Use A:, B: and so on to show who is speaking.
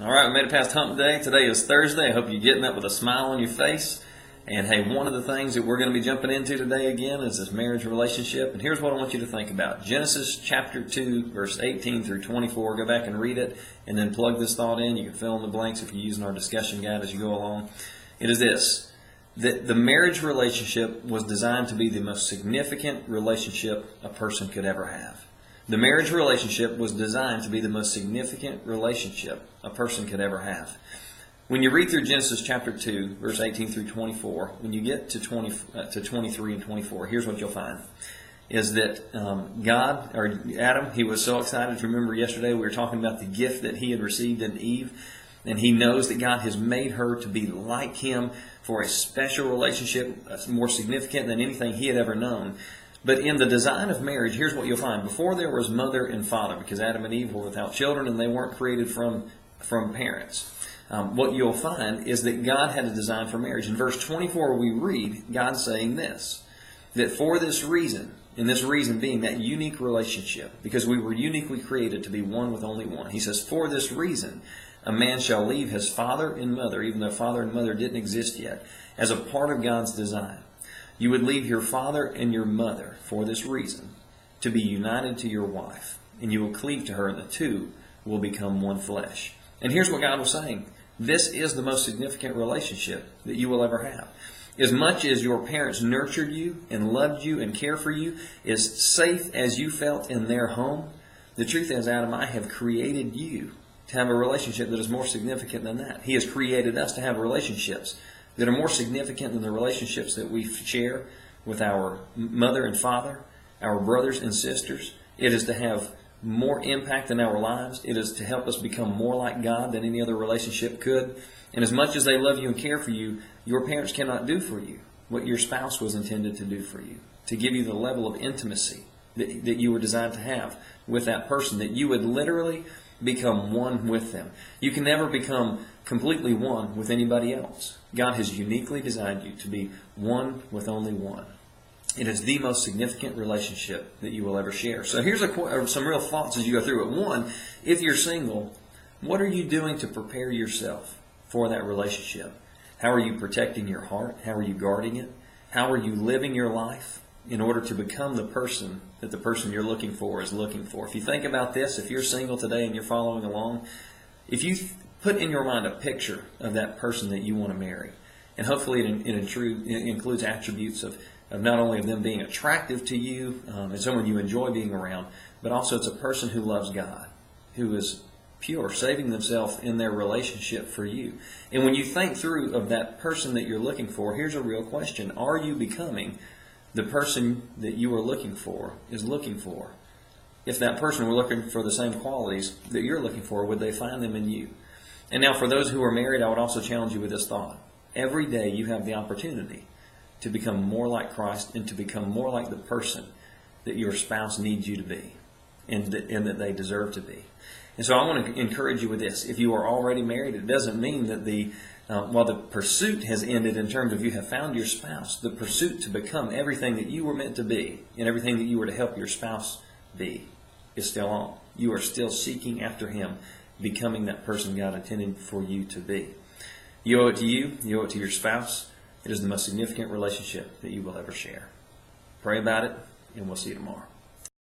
A: All right, we made it past hump day. Today is Thursday. I hope you're getting up with a smile on your face. And hey, one of the things that we're going to be jumping into today again is this marriage relationship. And here's what I want you to think about. Genesis chapter 2, verse 18 through 24. Go back and read it and then plug this thought in. You can fill in the blanks if you're using our discussion guide as you go along. It is this, that the marriage relationship was designed to be the most significant relationship a person could ever have. The marriage relationship was designed to be the most significant relationship a person could ever have. When you read through Genesis chapter 2, verse 18 through 24, when you get to 23 and 24, here's what you'll find. Is that Adam, he was so excited. Remember yesterday we were talking about the gift that he had received in Eve. And he knows that God has made her to be like him for a special relationship, more significant than anything he had ever known. But in the design of marriage, here's what you'll find. Before there was mother and father, because Adam and Eve were without children and they weren't created from parents. What you'll find is that God had a design for marriage. In verse 24 we read God saying this, that for this reason, and this reason being that unique relationship, because we were uniquely created to be one with only one. He says, for this reason, a man shall leave his father and mother, even though father and mother didn't exist yet, as a part of God's design. You would leave your father and your mother for this reason, to be united to your wife, and you will cleave to her, and the two will become one flesh. And here's what God was saying. This is the most significant relationship that you will ever have. As much as your parents nurtured you and loved you and cared for you, as safe as you felt in their home, the truth is, Adam, I have created you to have a relationship that is more significant than that. He has created us to have relationships that are more significant than the relationships that we share with our mother and father, our brothers and sisters. It is to have more impact in our lives. It is to help us become more like God than any other relationship could. And as much as they love you and care for you, your parents cannot do for you what your spouse was intended to do for you, to give you the level of intimacy that you were designed to have with that person, that you would literally become one with them. You can never become completely one with anybody else. God has uniquely designed you to be one with only one. It is the most significant relationship that you will ever share. So here's some real thoughts as you go through it. One, if you're single, what are you doing to prepare yourself for that relationship? How are you protecting your heart? How are you guarding it? How are you living your life in order to become the person that the person you're looking for is looking for? If you think about this, if you're single today and you're following along, if you put in your mind a picture of that person that you want to marry, and hopefully it includes attributes of not only of them being attractive to you and someone you enjoy being around, but also it's a person who loves God, who is pure, saving themselves in their relationship for you. And when you think through of that person that you're looking for, here's a real question. Are you becoming the person that you are looking for is looking for? If that person were looking for the same qualities that you're looking for, would they find them in you? And now for those who are married, I would also challenge you with this thought. Every day you have the opportunity to become more like Christ and to become more like the person that your spouse needs you to be and that they deserve to be. And so I want to encourage you with this. If you are already married, it doesn't mean that while the pursuit has ended in terms of you have found your spouse, the pursuit to become everything that you were meant to be and everything that you were to help your spouse be is still on. You are still seeking after him, becoming that person God intended for you to be. You owe it to you. You owe it to your spouse. It is the most significant relationship that you will ever share. Pray about it, and we'll see you tomorrow.